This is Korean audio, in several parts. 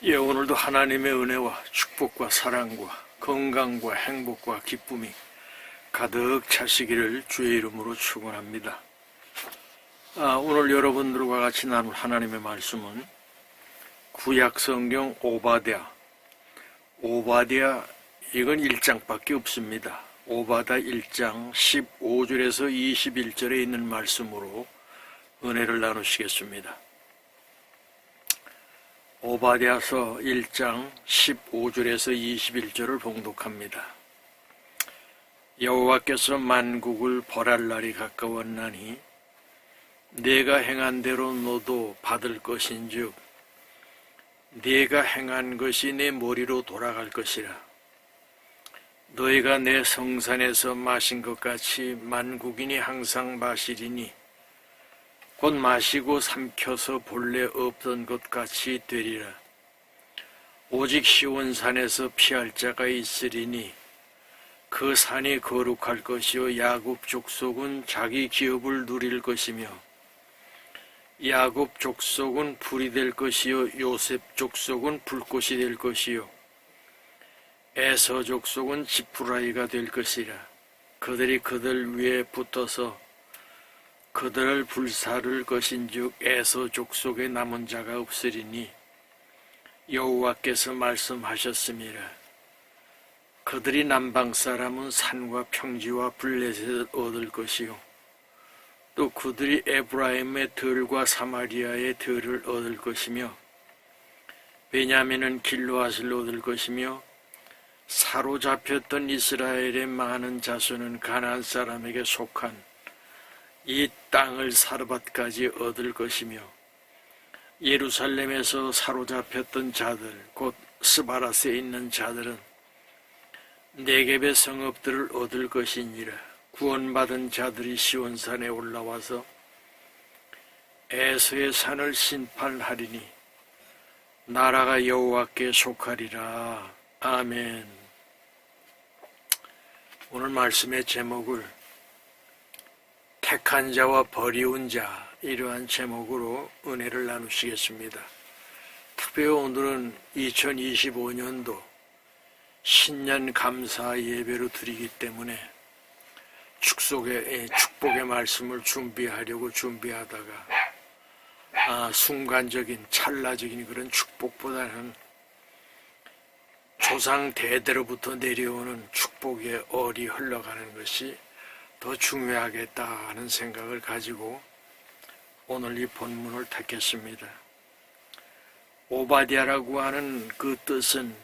예, 오늘도 하나님의 은혜와 축복과 사랑과 건강과 행복과 기쁨이 가득 차시기를 주의 이름으로 축원합니다. 오늘 여러분들과 같이 나눌 하나님의 말씀은 구약성경 오바댜 이건 1장밖에 없습니다. 오바댜 1장 15절에서 21절에 있는 말씀으로 은혜를 나누시겠습니다. 오바댜서 1장 15절에서 21절을 봉독합니다. 여호와께서 만국을 벌할 날이 가까웠나니 네가 행한 대로 너도 받을 것인즉 네가 행한 것이 내 머리로 돌아갈 것이라. 너희가 내 성산에서 마신 것 같이 만국인이 항상 마시리니 곧 마시고 삼켜서 본래 없던 것 같이 되리라. 오직 시온산에서 피할 자가 있으리니 그 산이 거룩할 것이요 야곱 족속은 자기 기업을 누릴 것이며 야곱 족속은 불이 될 것이요 요셉 족속은 불꽃이 될 것이요 에서 족속은 지푸라기가 될 것이라. 그들이 그들 위에 붙어서 그들을 불사를 것인즉 에서 족속에 남은 자가 없으리니 여호와께서 말씀하셨음이라. 그들이 남방 사람은 산과 평지와 블레셋을 얻을 것이요 또 그들이 에브라임의 들과 사마리아의 들을 얻을 것이며 베냐민은 길르앗을 얻을 것이며 사로잡혔던 이스라엘의 많은 자손은 가나안 사람에게 속한 이 땅을 사르밧까지 얻을 것이며 예루살렘에서 사로잡혔던 자들 곧 스바라스에 있는 자들은 네겝의 성읍들을 얻을 것이니라. 구원받은 자들이 시온산에 올라와서 에서의 산을 심판하리니 나라가 여호와께 속하리라. 아멘. 오늘 말씀의 제목을 택한 자와 버리운 자, 이러한 제목으로 은혜를 나누시겠습니다. 특별히 오늘은 2025년도 신년 감사 예배로 드리기 때문에 축복의 말씀을 준비하려고 준비하다가 순간적인 찰나적인 그런 축복보다는 조상 대대로부터 내려오는 축복의 얼이 흘러가는 것이 더 중요하겠다 하는 생각을 가지고 오늘 이 본문을 택했습니다. 오바댜라고 하는 그 뜻은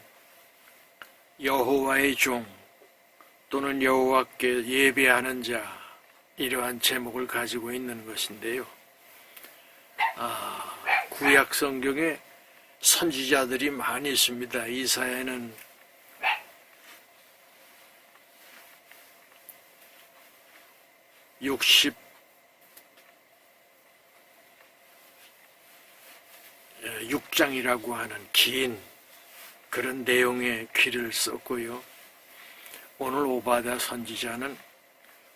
여호와의 종 또는 여호와께 예배하는 자, 이러한 제목을 가지고 있는 것인데요. 구약 성경에 선지자들이 많이 있습니다. 이사야는 66장이라고 하는 긴 그런 내용의 글을 썼고요. 오늘 오바댜 선지자는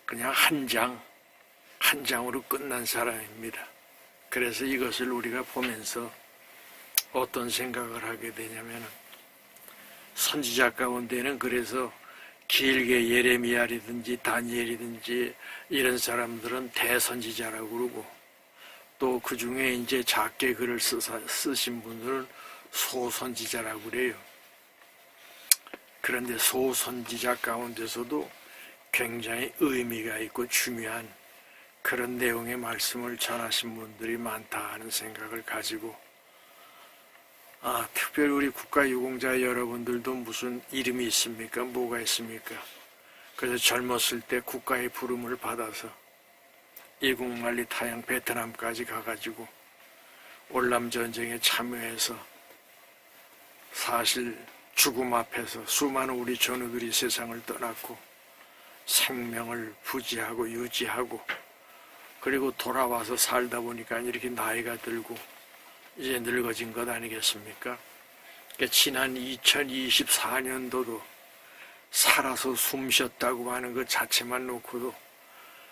그냥 한 장으로 끝난 사람입니다. 그래서 이것을 우리가 보면서 어떤 생각을 하게 되냐면, 선지자 가운데는 그래서 길게 예레미야라든지 다니엘이든지 이런 사람들은 대선지자라고 그러고, 또 그 중에 이제 작게 글을 쓰신 분들은 소선지자라고 그래요. 그런데 소선지자 가운데서도 굉장히 의미가 있고 중요한 그런 내용의 말씀을 전하신 분들이 많다 하는 생각을 가지고, 특별히 우리 국가유공자 여러분들도 무슨 이름이 있습니까? 뭐가 있습니까? 그래서 젊었을 때 국가의 부름을 받아서 이국만리 타양 베트남까지 가가지고 월남전쟁에 참여해서 사실 죽음 앞에서 수많은 우리 전우들이 세상을 떠났고 생명을 부지하고 유지하고, 그리고 돌아와서 살다 보니까 이렇게 나이가 들고 이제 늙어진 것 아니겠습니까? 지난 2024년도도 살아서 숨 쉬었다고 하는 것 자체만 놓고도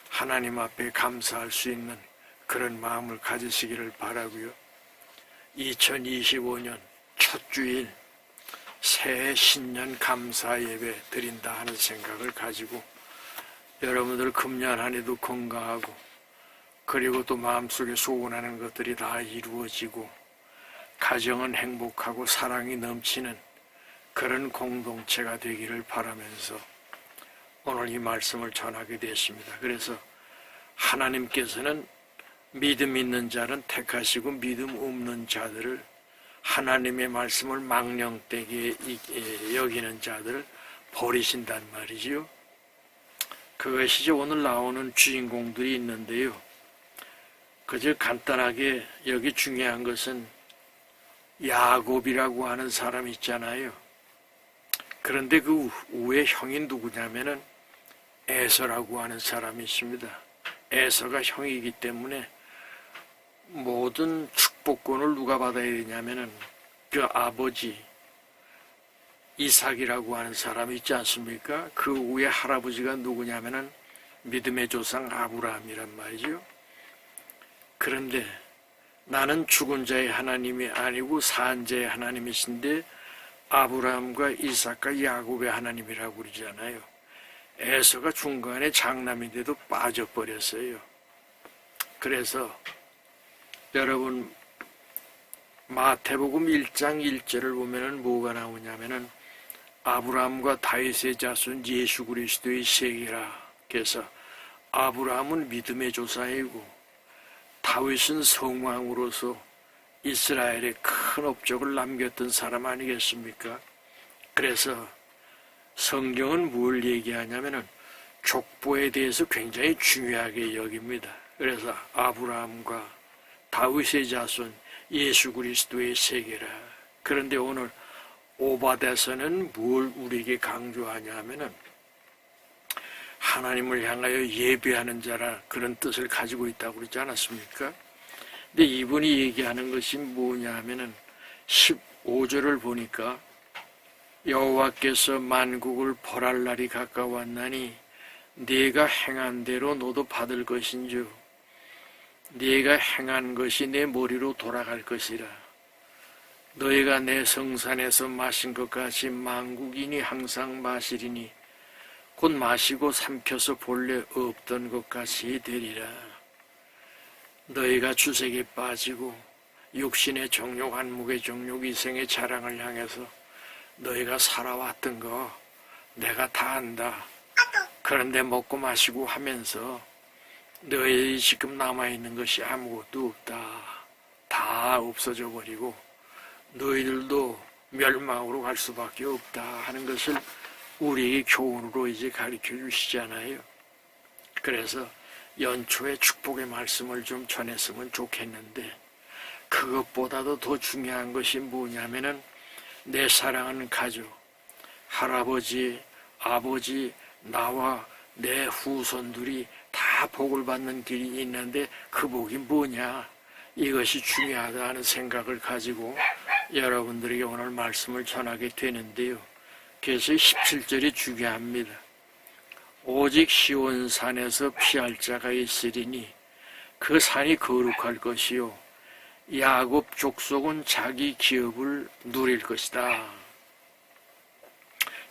하나님 앞에 감사할 수 있는 그런 마음을 가지시기를 바라고요. 2025년 첫 주일 새해 신년 감사 예배 드린다 하는 생각을 가지고 여러분들 금년 한 해도 건강하고 그리고 또 마음속에 소원하는 것들이 다 이루어지고 가정은 행복하고 사랑이 넘치는 그런 공동체가 되기를 바라면서 오늘 이 말씀을 전하게 되었습니다. 그래서 하나님께서는 믿음 있는 자는 택하시고 믿음 없는 자들을 하나님의 말씀을 망령되게 여기는 자들을 버리신단 말이지요. 그것이 오늘 나오는 주인공들이 있는데요. 그저 간단하게 여기 중요한 것은 야곱이라고 하는 사람이 있잖아요. 그런데 그 위에 형이 누구냐면은 에서라고 하는 사람이 있습니다. 에서가 형이기 때문에 모든 축복권을 누가 받아야 되냐면은 그 아버지 이삭이라고 하는 사람이 있지 않습니까? 그 위에 할아버지가 누구냐면은 믿음의 조상 아브라함이란 말이죠. 그런데 나는 죽은 자의 하나님이 아니고 산 자의 하나님이신데 아브라함과 이삭과 야곱의 하나님이라고 그러잖아요. 에서가 중간에 장남인데도 빠져버렸어요. 그래서 여러분 마태복음 1장 1절을 보면은 뭐가 나오냐면은 아브라함과 다윗의 자손 예수 그리스도의 세계라. 그래서 아브라함은 믿음의 조상이고 다윗은 성왕으로서 이스라엘에 큰 업적을 남겼던 사람 아니겠습니까? 그래서 성경은 뭘 얘기하냐면은 족보에 대해서 굉장히 중요하게 여깁니다. 그래서 아브라함과 다윗의 자손 예수 그리스도의 세계라. 그런데 오늘 오바댜서는 뭘 우리에게 강조하냐 하면은 하나님을 향하여 예배하는 자라 그런 뜻을 가지고 있다고 그러지 않았습니까? 근데 이분이 얘기하는 것이 뭐냐 하면은 15절을 보니까 여호와께서 만국을 벌할 날이 가까웠나니 네가 행한 대로 너도 받을 것인즉 네가 행한 것이 내 머리로 돌아갈 것이라. 너희가 내 성산에서 마신 것 같이 만국인이 항상 마시리니 곧 마시고 삼켜서 본래 없던 것 같이 되리라. 너희가 주색에 빠지고 육신의 정욕, 안목의 정욕, 이생의 자랑을 향해서 너희가 살아왔던 거 내가 다 안다. 그런데 먹고 마시고 하면서 너희 지금 남아있는 것이 아무것도 없다. 다 없어져 버리고 너희들도 멸망으로 갈 수밖에 없다 하는 것을 우리에게 교훈으로 이제 가르쳐 주시잖아요. 그래서 연초에 축복의 말씀을 좀 전했으면 좋겠는데 그것보다도 더 중요한 것이 뭐냐면은 내 사랑하는 가족, 할아버지, 아버지, 나와 내 후손들이 다 복을 받는 길이 있는데 그 복이 뭐냐? 이것이 중요하다 하는 생각을 가지고 여러분들에게 오늘 말씀을 전하게 되는데요. 그래서 17절이 중요합니다. 오직 시온산에서 피할 자가 있으리니 그 산이 거룩할 것이요 야곱 족속은 자기 기업을 누릴 것이다.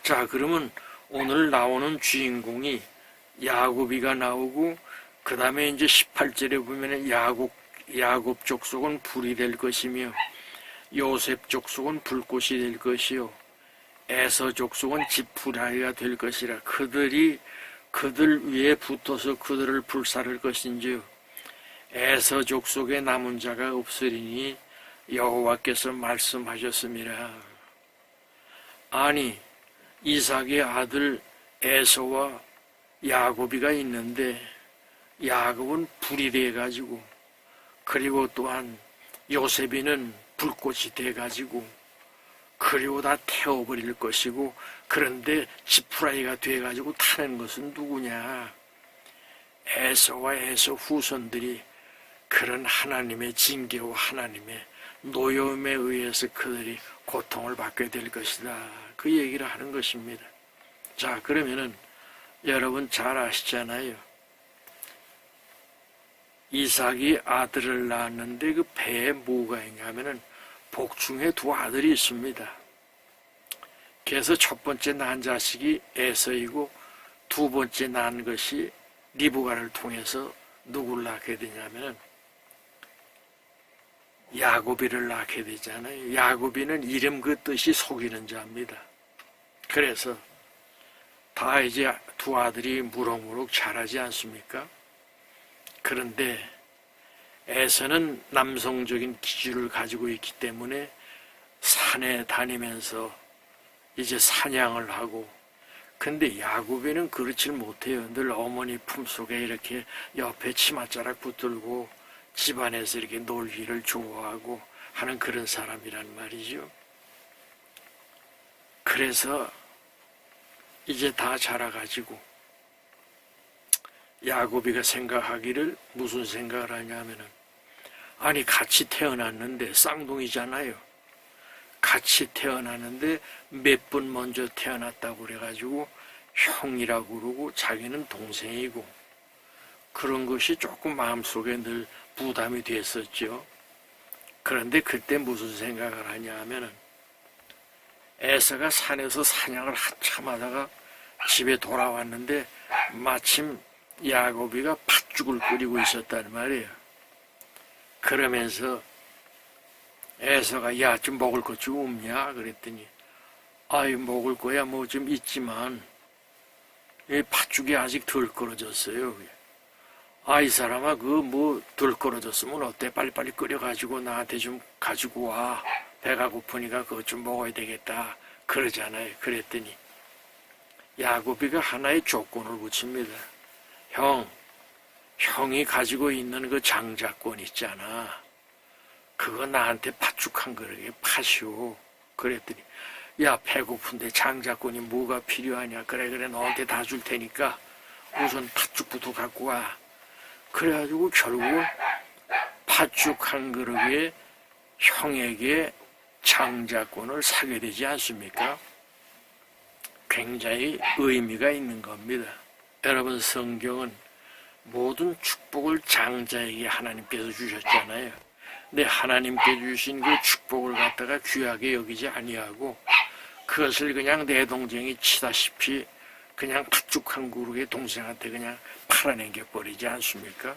자, 그러면 오늘 나오는 주인공이 야곱이가 나오고 그 다음에 이제 18절에 보면 야곱 족속은 불이 될 것이며 요셉 족속은 불꽃이 될 것이요 에서 족속은 지푸라기가 될 것이라. 그들 위에 붙어서 그들을 불사를 것인지요 에서 족속에 남은 자가 없으리니 여호와께서 말씀하셨습니다. 아니 이삭의 아들 에서와 야곱이가 있는데 야곱은 불이 돼가지고 그리고 또한 요셉이는 불꽃이 돼가지고 그리고 다 태워버릴 것이고 그런데 지푸라기가 돼가지고 타는 것은 누구냐? 에서와 에서 후손들이 그런 하나님의 징계와 하나님의 노여움에 의해서 그들이 고통을 받게 될 것이다. 그 얘기를 하는 것입니다. 자, 그러면은 여러분 잘 아시잖아요. 이삭이 아들을 낳았는데 그 배에 뭐가 있냐면은 복중에 두 아들이 있습니다. 그래서 첫 번째 낳은 자식이 에서이고 두 번째 낳은 것이 리브가를 통해서 누구를 낳게 되냐면 야곱이를 낳게 되잖아요. 야곱이는 이름 그 뜻이 속이는 자입니다. 그래서 다 이제 두 아들이 무럭무럭 자라지 않습니까? 그런데 에서는 남성적인 기질을 가지고 있기 때문에 산에 다니면서 이제 사냥을 하고, 근데 야곱이는 그렇지 못해요. 늘 어머니 품속에 이렇게 옆에 치맛자락 붙들고 집안에서 이렇게 놀기를 좋아하고 하는 그런 사람이란 말이죠. 그래서 이제 다 자라가지고 야곱이가 생각하기를 무슨 생각을 하냐면은, 아니 같이 태어났는데 쌍둥이잖아요. 같이 태어났는데 몇 분 먼저 태어났다고 그래가지고 형이라고 그러고 자기는 동생이고, 그런 것이 조금 마음속에 늘 부담이 됐었죠. 그런데 그때 무슨 생각을 하냐 하면은, 에서가 산에서 사냥을 한참 하다가 집에 돌아왔는데 마침 야곱이가 팥죽을 끓이고 있었단 말이에요. 그러면서 에서가 야, 좀 먹을 것 좀 없냐? 그랬더니 아이, 먹을 거야 뭐 좀 있지만 이 팥죽이 아직 덜 끓어졌어요. 아, 이 사람아, 그 뭐 덜 끓어졌으면 어때? 빨리빨리 끓여가지고 나한테 좀 가지고 와. 배가 고프니까 그것 좀 먹어야 되겠다. 그러잖아요. 그랬더니 야곱이가 하나의 조건을 붙입니다. 형이 가지고 있는 그 장자권 있잖아. 그거 나한테 팥죽 한 그릇에 파시오. 그랬더니 야, 배고픈데 장자권이 뭐가 필요하냐. 그래 너한테 다 줄 테니까 우선 팥죽부터 갖고 와. 그래가지고 결국은 팥죽 한 그릇에 형에게 장자권을 사게 되지 않습니까? 굉장히 의미가 있는 겁니다. 여러분, 성경은 모든 축복을 장자에게 하나님께서 주셨잖아요. 근데 하나님께 주신 그 축복을 갖다가 귀하게 여기지 아니하고 그것을 그냥 내 동생이 치다시피 그냥 팥죽 한 그릇에 동생한테 그냥 팔아넘겨 버리지 않습니까?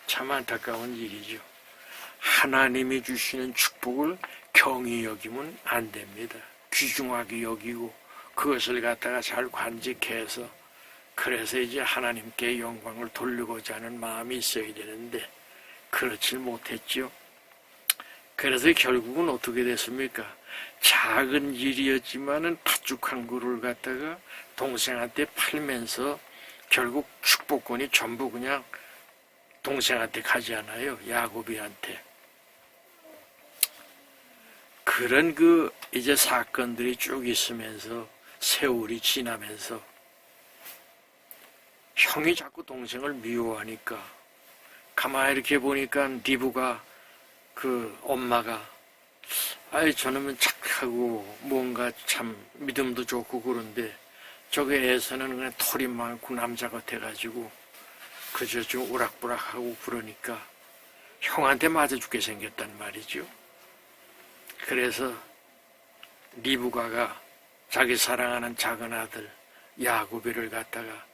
참 안타까운 일이죠. 하나님이 주시는 축복을 경히 여기면 안 됩니다. 귀중하게 여기고 그것을 갖다가 잘 간직해서, 그래서 이제 하나님께 영광을 돌리고자 하는 마음이 있어야 되는데 그렇지 못했죠. 그래서 결국은 어떻게 됐습니까? 작은 일이었지만은 팥죽 한 그릇을 갖다가 동생한테 팔면서 결국 축복권이 전부 그냥 동생한테 가지 않아요. 야곱이한테. 그런 이제 사건들이 쭉 있으면서 세월이 지나면서 형이 자꾸 동생을 미워하니까 가만히 이렇게 보니까 리브가 엄마가 아이, 저놈은 착하고 뭔가 참 믿음도 좋고 그런데 저게 애서는 그냥 털이 많고 남자 같아가지고 그저 좀 우락부락하고 그러니까 형한테 맞아 죽게 생겼단 말이죠. 그래서 리브가가 자기 사랑하는 작은 아들 야곱이를 갖다가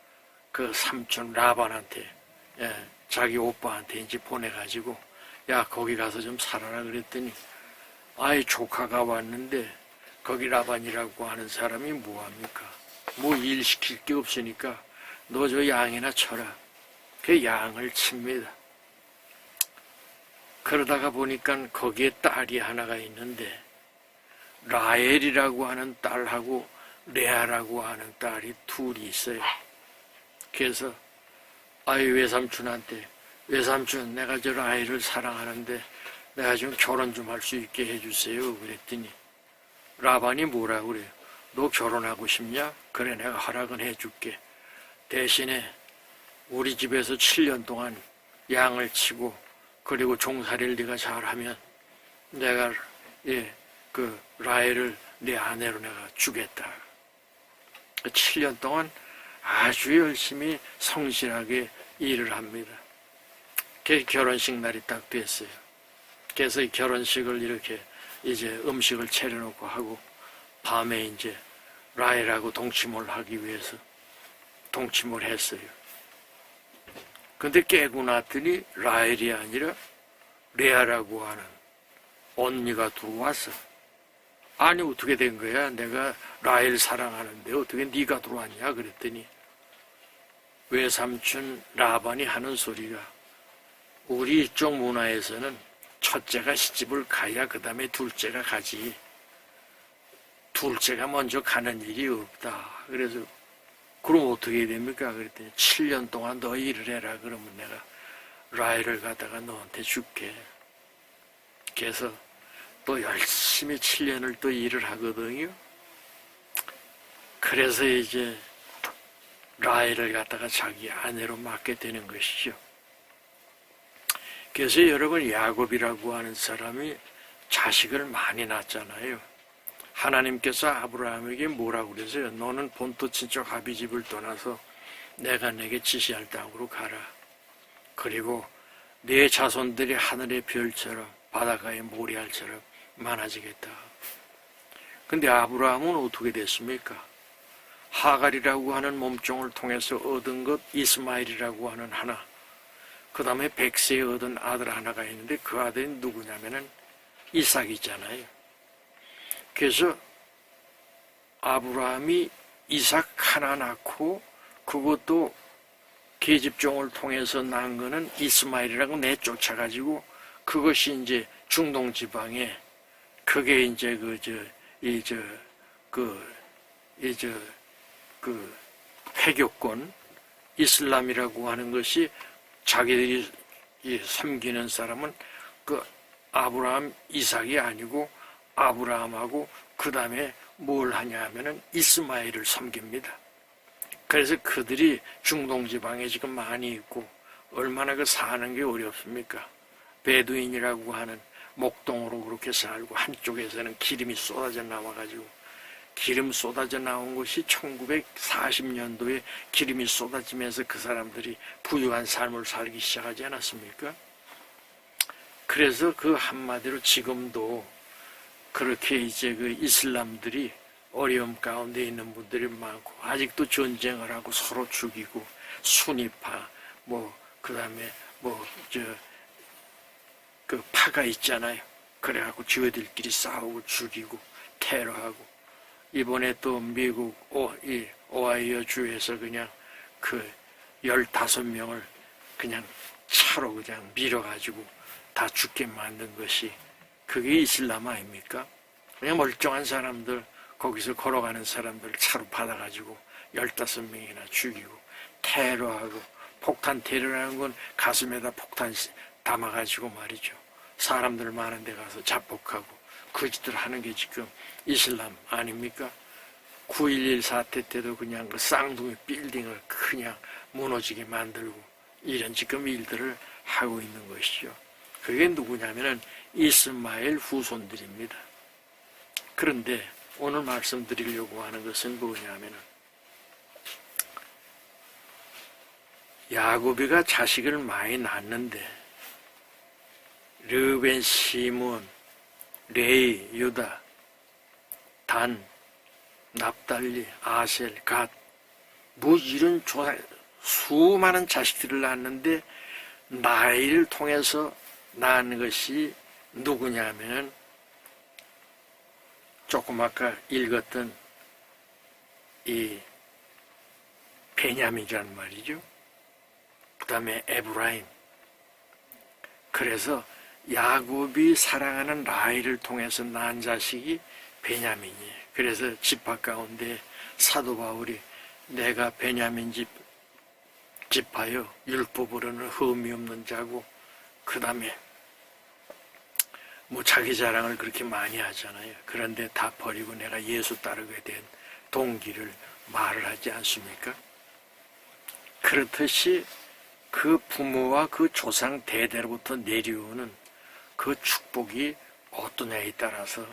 그 삼촌 라반한테, 자기 오빠한테 이제 보내가지고 야, 거기 가서 좀 살아라 그랬더니 아이, 조카가 왔는데 거기 라반이라고 하는 사람이 뭐합니까? 뭐 일 시킬 게 없으니까 너 저 양이나 쳐라. 그 양을 칩니다. 그러다가 보니까 거기에 딸이 하나가 있는데 라헬이라고 하는 딸하고 레아라고 하는 딸이 둘이 있어요. 그래서 아이, 외삼촌한테 외삼촌, 내가 저 라헬을 사랑하는데 내가 좀 결혼 좀 할 수 있게 해주세요. 그랬더니 라반이 뭐라고 그래요? 너 결혼하고 싶냐? 그래, 내가 허락은 해줄게. 대신에 우리 집에서 7년 동안 양을 치고 그리고 종살이를 네가 잘하면 내가 그 라헬을 네 아내로 내가 주겠다. 7년 동안 아주 열심히 성실하게 일을 합니다. 그 결혼식 날이 딱 됐어요. 그래서 이 결혼식을 이렇게 이제 음식을 차려놓고 하고 밤에 이제 라헬하고 동침을 하기 위해서 동침을 했어요. 근데 깨고 났더니 라헬이 아니라 레아라고 하는 언니가 들어왔어. 아니 어떻게 된 거야? 내가 라헬 사랑하는데 어떻게 네가 들어왔냐? 그랬더니 외삼촌 라반이 하는 소리가 우리 이쪽 문화에서는 첫째가 시집을 가야 그 다음에 둘째가 가지. 둘째가 먼저 가는 일이 없다. 그래서 그럼 어떻게 됩니까? 그랬더니 7년 동안 너 일을 해라. 그러면 내가 라헬을 갖다가 너한테 줄게. 그래서 또 열심히 7년을 또 일을 하거든요. 그래서 이제 라헬을 갖다가 자기 아내로 맡게 되는 것이죠. 그래서 여러분 야곱이라고 하는 사람이 자식을 많이 낳았잖아요. 하나님께서 아브라함에게 뭐라고 그러세요? 너는 본토 친척 아비집을 떠나서 내가 내게 지시할 땅으로 가라. 그리고 네 자손들이 하늘의 별처럼 바닷가의 모래알처럼 많아지겠다. 근데 아브라함은 어떻게 됐습니까? 하갈이라고 하는 몸종을 통해서 얻은 것 이스마엘이라고 하는 하나, 그 다음에 백세에 얻은 아들 하나가 있는데 그 아들이 누구냐면은 이삭이잖아요. 그래서 아브라함이 이삭 하나 낳고 그것도 계집종을 통해서 낳은 거는 이스마엘이라고 내쫓아가지고 그것이 이제 중동 지방에 그게 이제 그 회교권 이슬람이라고 하는 것이 자기들이 섬기는 사람은 그 아브라함 이삭이 아니고 아브라함하고 그 다음에 뭘 하냐 하면은 이스마엘을 섬깁니다. 그래서 그들이 중동 지방에 지금 많이 있고 얼마나 그 사는 게 어렵습니까? 베두인이라고 하는 목동으로 그렇게 살고 한쪽에서는 기름이 쏟아져 나와가지고 기름 쏟아져 나온 것이 1940년도에 기름이 쏟아지면서 그 사람들이 부유한 삶을 살기 시작하지 않았습니까? 그래서 그 한마디로 지금도 그렇게 이제 그 이슬람들이 어려움 가운데 있는 분들이 많고 아직도 전쟁을 하고 서로 죽이고 순위파 그 다음에 그 파가 있잖아요. 그래갖고 지어들끼리 싸우고 죽이고 테러하고 이번에 또 미국 오하이오 주에서 그냥 그 15명을 그냥 차로 그냥 밀어가지고 다 죽게 만든 것이 그게 이슬람 아닙니까? 그냥 멀쩡한 사람들 거기서 걸어가는 사람들 차로 받아가지고 15명이나 죽이고 테러하고 폭탄 테러라는 건 가슴에다 폭탄 담아가지고 말이죠. 사람들 많은 데 가서 자폭하고 그 짓들 하는 게 지금 이슬람 아닙니까? 9.11 사태 때도 그냥 그 쌍둥이 빌딩을 그냥 무너지게 만들고 이런 지금 일들을 하고 있는 것이죠. 그게 누구냐면은 이스마엘 후손들입니다. 그런데 오늘 말씀드리려고 하는 것은 뭐냐면은 야곱이가 자식을 많이 낳았는데 르벤, 시몬, 레이, 유다, 단, 납달리, 아셀, 갓 이런 수많은 자식들을 낳았는데 나이를 통해서 낳은 것이 누구냐면 조금 아까 읽었던 이 베냐민이라는 말이죠. 그 다음에 에브라임. 그래서 야곱이 사랑하는 라헬을 통해서 낳은 자식이 베냐민이에요. 그래서 지파 가운데 사도 바울이 내가 베냐민 지파요 율법으로는 흠이 없는 자고 그 다음에 자기 자랑을 그렇게 많이 하잖아요. 그런데 다 버리고 내가 예수 따르게 된 동기를 말을 하지 않습니까? 그렇듯이 그 부모와 그 조상 대대로부터 내려오는 그 축복이 어떠냐에 따라서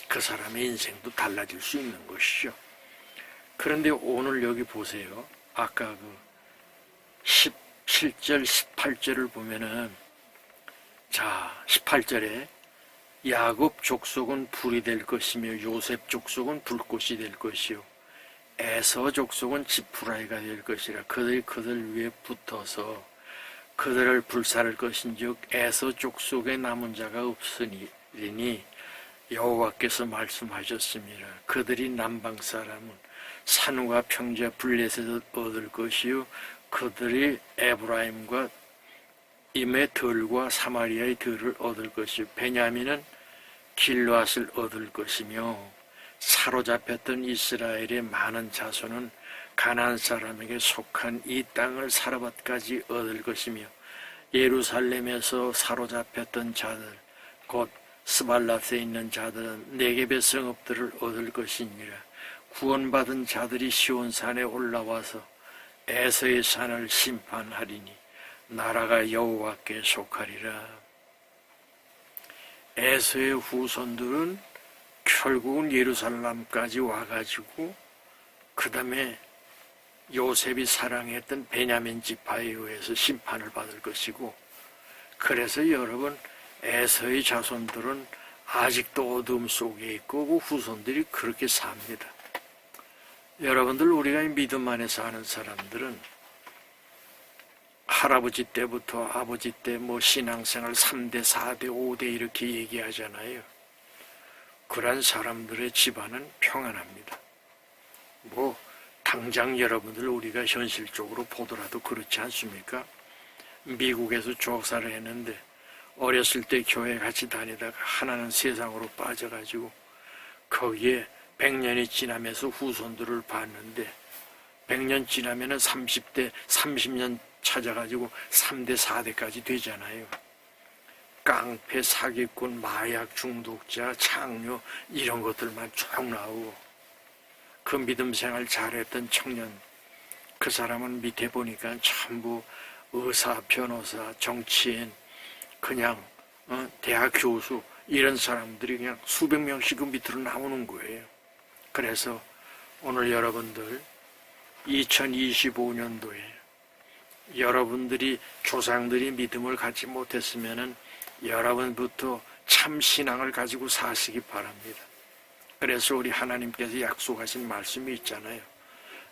그 사람의 인생도 달라질 수 있는 것이죠. 그런데 오늘 여기 보세요. 아까 그 17절, 18절을 보면은 자, 18절에 야곱 족속은 불이 될 것이며 요셉 족속은 불꽃이 될 것이요 에서 족속은 지푸라기가 될 것이라. 그들이 그들 위에 붙어서 그들을 불사를 것인즉 에서 족속에 남은 자가 없으리니 여호와께서 말씀하셨습니다. 그들이 남방 사람은 산후가 평지와 블레셋을 얻을 것이요 그들이 에브라임과 임의 들과 사마리아의 들을 얻을 것이요 베냐민은 길앗을 얻을 것이며 사로잡혔던 이스라엘의 많은 자손은 가나안 사람에게 속한 이 땅을 사르밧까지 얻을 것이며 예루살렘에서 사로잡혔던 자들 곧 스발랏에 있는 자들은 네겝의 성읍들을 얻을 것이니라. 구원받은 자들이 시온산에 올라와서 에서의 산을 심판하리니 나라가 여호와께 속하리라. 에서의 후손들은 결국은 예루살렘까지 와가지고 그 다음에 요셉이 사랑했던 베냐민 지파에 의해서 심판을 받을 것이고, 그래서 여러분 에서의 자손들은 아직도 어둠 속에 있고 그 후손들이 그렇게 삽니다. 여러분들 우리가 믿음 안에 사는 사람들은 할아버지 때부터 아버지 때 뭐 신앙생활 3대 4대 5대 이렇게 얘기하잖아요. 그런 사람들의 집안은 평안합니다. 뭐 당장 여러분들 우리가 현실적으로 보더라도 그렇지 않습니까? 미국에서 조사를 했는데 어렸을 때 교회 같이 다니다가 하나는 세상으로 빠져가지고 거기에 100년이 지나면서 후손들을 봤는데 100년 지나면은 30대 30년 찾아가지고 3대 4대까지 되잖아요. 깡패, 사기꾼, 마약 중독자, 창녀 이런 것들만 쭉 나오고, 그 믿음 생활 잘했던 청년 그 사람은 밑에 보니까 전부 의사, 변호사, 정치인, 그냥 대학 교수 이런 사람들이 그냥 수백 명씩 그 밑으로 나오는 거예요. 그래서 오늘 여러분들 2025년도에 여러분들이 조상들이 믿음을 갖지 못했으면은 여러분부터 참 신앙을 가지고 사시기 바랍니다. 그래서 우리 하나님께서 약속하신 말씀이 있잖아요.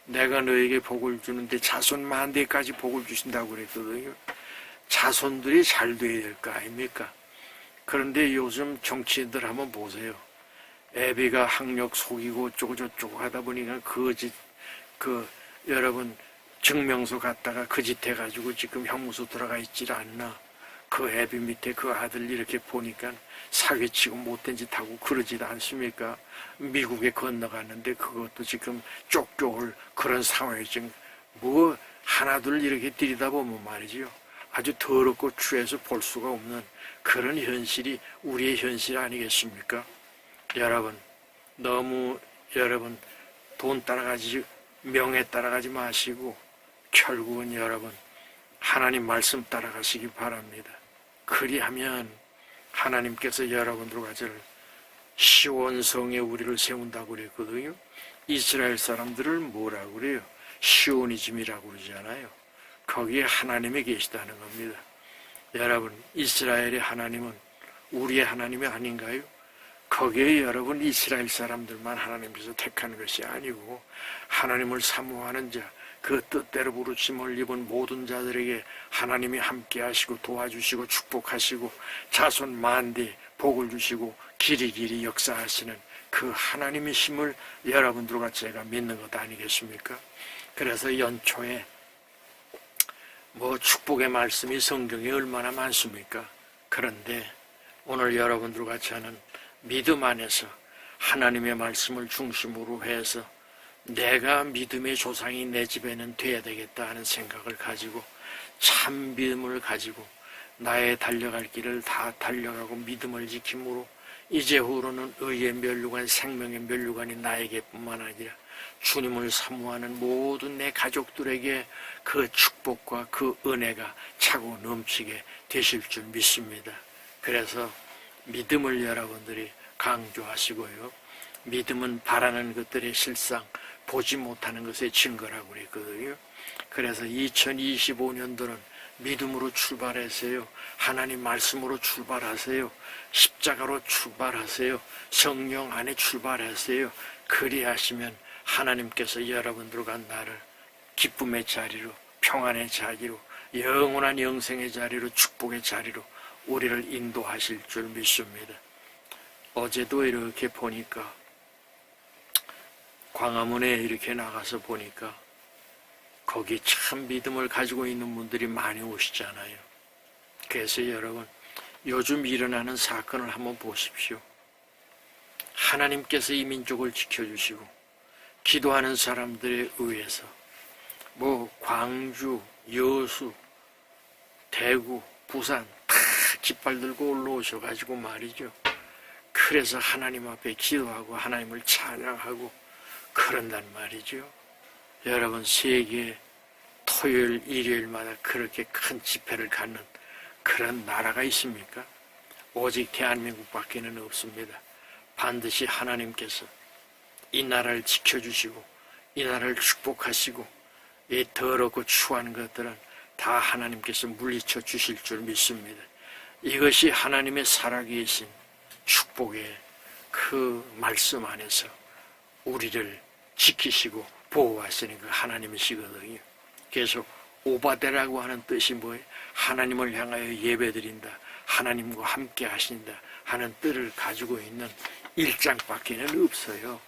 내가 너에게 복을 주는데 자손 만대까지 복을 주신다고 그랬거든요. 자손들이 잘 돼야 될 거 아닙니까? 그런데 요즘 정치인들 한번 보세요. 애비가 학력 속이고 어쩌고저쩌고 하다 보니까 여러분 증명서 갖다가 그 짓 해가지고 지금 형무소 들어가 있질 않나. 그 애비 밑에 그 아들 이렇게 보니까 사기치고 못된 짓 하고 그러지도 않습니까? 미국에 건너갔는데 그것도 지금 쫓겨올 그런 상황이 지금 뭐 하나둘 이렇게 들이다 보면 말이지요. 아주 더럽고 추해서 볼 수가 없는 그런 현실이 우리의 현실 아니겠습니까? 여러분 너무 여러분 돈 따라가지 명예 따라가지 마시고 결국은 여러분 하나님 말씀 따라가시기 바랍니다. 그리하면 하나님께서 여러분들과 저를 시온성에 우리를 세운다고 그랬거든요. 이스라엘 사람들을 뭐라고 그래요? 시오니즘이라고 그러잖아요. 거기에 하나님이 계시다는 겁니다. 여러분 이스라엘의 하나님은 우리의 하나님이 아닌가요? 거기에 여러분 이스라엘 사람들만 하나님께서 택하는 것이 아니고 하나님을 사모하는 자, 그 뜻대로 부르심을 입은 모든 자들에게 하나님이 함께 하시고 도와주시고 축복하시고 자손 만대 복을 주시고 길이길이 역사하시는 그 하나님의 힘을 여러분들과 제가 믿는 것 아니겠습니까? 그래서 연초에 뭐 축복의 말씀이 성경에 얼마나 많습니까? 그런데 오늘 여러분들과 같이 하는 믿음 안에서 하나님의 말씀을 중심으로 해서 내가 믿음의 조상이 내 집에는 돼야 되겠다 하는 생각을 가지고 참 믿음을 가지고 나의 달려갈 길을 다 달려가고 믿음을 지킴으로 이제후로는 의의 면류관 생명의 면류관이 나에게뿐만 아니라 주님을 사모하는 모든 내 가족들에게 그 축복과 그 은혜가 차고 넘치게 되실 줄 믿습니다. 그래서 믿음을 여러분들이 강조하시고요. 믿음은 바라는 것들의 실상, 보지 못하는 것의 증거라고 그랬거든요. 그래서 2025년도는 믿음으로 출발하세요. 하나님 말씀으로 출발하세요. 십자가로 출발하세요. 성령 안에 출발하세요. 그리하시면 하나님께서 여러분들과 나를 기쁨의 자리로, 평안의 자리로, 영원한 영생의 자리로, 축복의 자리로 우리를 인도하실 줄 믿습니다. 어제도 이렇게 보니까, 광화문에 이렇게 나가서 보니까 거기 참 믿음을 가지고 있는 분들이 많이 오시잖아요. 그래서 여러분, 요즘 일어나는 사건을 한번 보십시오. 하나님께서 이 민족을 지켜주시고 기도하는 사람들에 의해서 광주, 여수, 대구, 부산 다 깃발 들고 올라오셔가지고 말이죠. 그래서 하나님 앞에 기도하고 하나님을 찬양하고 그런단 말이죠. 여러분, 세계 토요일, 일요일마다 그렇게 큰 집회를 갖는 그런 나라가 있습니까? 오직 대한민국밖에는 없습니다. 반드시 하나님께서 이 나라를 지켜주시고 이 나라를 축복하시고 이 더럽고 추한 것들은 다 하나님께서 물리쳐 주실 줄 믿습니다. 이것이 하나님의 살아계신 축복의 그 말씀 안에서 우리를 지키시고 보호하시는 그 하나님이시거든요. 그래서 오바데라고 하는 뜻이 뭐예요? 하나님을 향하여 예배드린다, 하나님과 함께 하신다 하는 뜻을 가지고 있는 1장밖에는 없어요.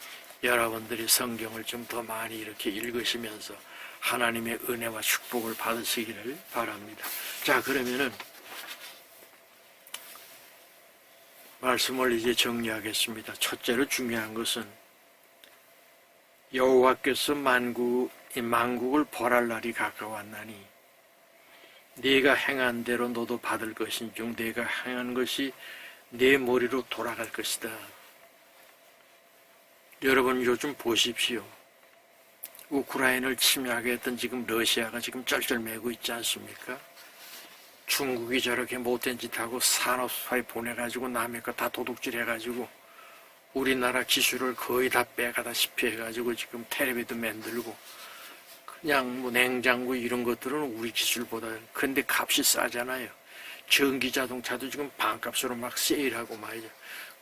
여러분들이 성경을 좀 더 많이 이렇게 읽으시면서 하나님의 은혜와 축복을 받으시기를 바랍니다. 자, 그러면은 말씀을 이제 정리하겠습니다. 첫째로 중요한 것은 여호와께서 만국을 벌할 날이 가까웠나니 네가 행한 대로 너도 받을 것인즉 네가 행한 것이 네 머리로 돌아갈 것이다. 여러분, 요즘 보십시오. 우크라이나를 침략하게 했던 지금 러시아가 지금 쩔쩔매고 있지 않습니까? 중국이 저렇게 못된 짓하고 산업화에 보내가지고 남의 거 다 도둑질해가지고 우리나라 기술을 거의 다 빼가다시피 해가지고 지금 텔레비도 만들고 그냥 냉장고 이런 것들은 우리 기술보다 근데 값이 싸잖아요. 전기자동차도 지금 반값으로 막 세일하고 말이죠.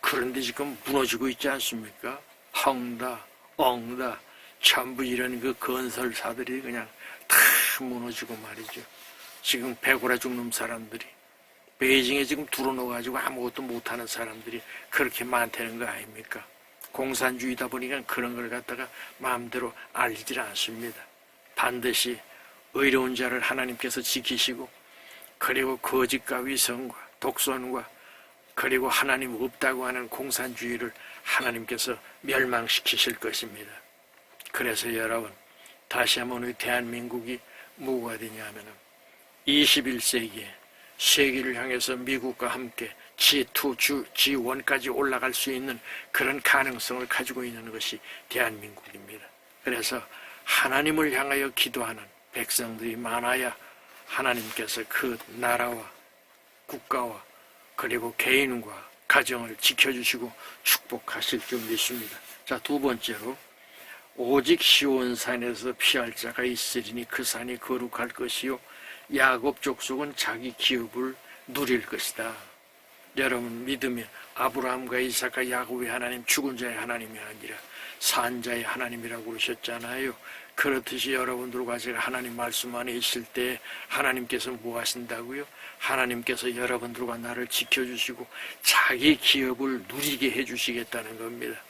그런데 지금 무너지고 있지 않습니까? 헝다, 엉다 전부 이런 그 건설사들이 그냥 다 무너지고 말이죠. 지금 배고라 죽는 사람들이 베이징에 지금 들어놓아가지고 아무것도 못하는 사람들이 그렇게 많다는 거 아닙니까? 공산주의다 보니까 그런 걸 갖다가 마음대로 알리질 않습니다. 반드시 의로운 자를 하나님께서 지키시고 그리고 거짓과 위선과 독선과 그리고 하나님 없다고 하는 공산주의를 하나님께서 멸망시키실 것입니다. 그래서 여러분, 다시 한번 우리 대한민국이 뭐가 되냐 하면 21세기에 세계를 향해서 미국과 함께 G2, G1까지 올라갈 수 있는 그런 가능성을 가지고 있는 것이 대한민국입니다. 그래서 하나님을 향하여 기도하는 백성들이 많아야 하나님께서 그 나라와 국가와 그리고 개인과 가정을 지켜주시고 축복하실 줄 믿습니다. 자, 두 번째로 오직 시온산에서 피할 자가 있으리니 그 산이 거룩할 것이요 야곱 족속은 자기 기업을 누릴 것이다. 여러분, 믿으면 아브라함과 이삭과 야곱의 하나님, 죽은 자의 하나님이 아니라 산 자의 하나님이라고 그러셨잖아요. 그렇듯이 여러분들과 제가 하나님 말씀 안에 있을 때 하나님께서 뭐 하신다고요? 하나님께서 여러분들과 나를 지켜주시고 자기 기업을 누리게 해주시겠다는 겁니다.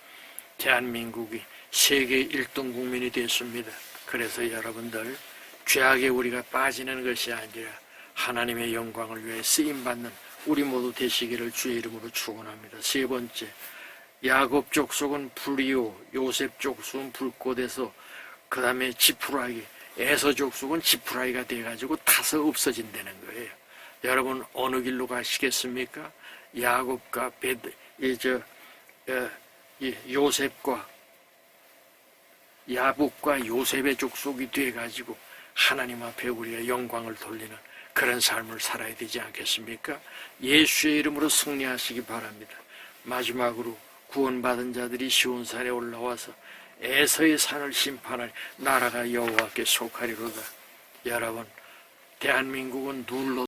대한민국이 세계 1등 국민이 됐습니다. 그래서 여러분들, 죄악에 우리가 빠지는 것이 아니라 하나님의 영광을 위해 쓰임받는 우리 모두 되시기를 주의 이름으로 축원합니다. 세 번째, 야곱 족속은 불이요 요셉 족속은 불꽃에서 그 다음에 지푸라기, 에서 족속은 지푸라기가 돼가지고 타서 없어진다는 거예요. 여러분, 어느 길로 가시겠습니까? 야곱과 요셉과 야곱과 요셉의 족속이 돼가지고 하나님 앞에 우리가 영광을 돌리는 그런 삶을 살아야 되지 않겠습니까? 예수의 이름으로 승리하시기 바랍니다. 마지막으로 구원받은 자들이 시온산에 올라와서 에서의 산을 심판할 나라가 여호와께 속하리로다. 여러분, 대한민국은 눌러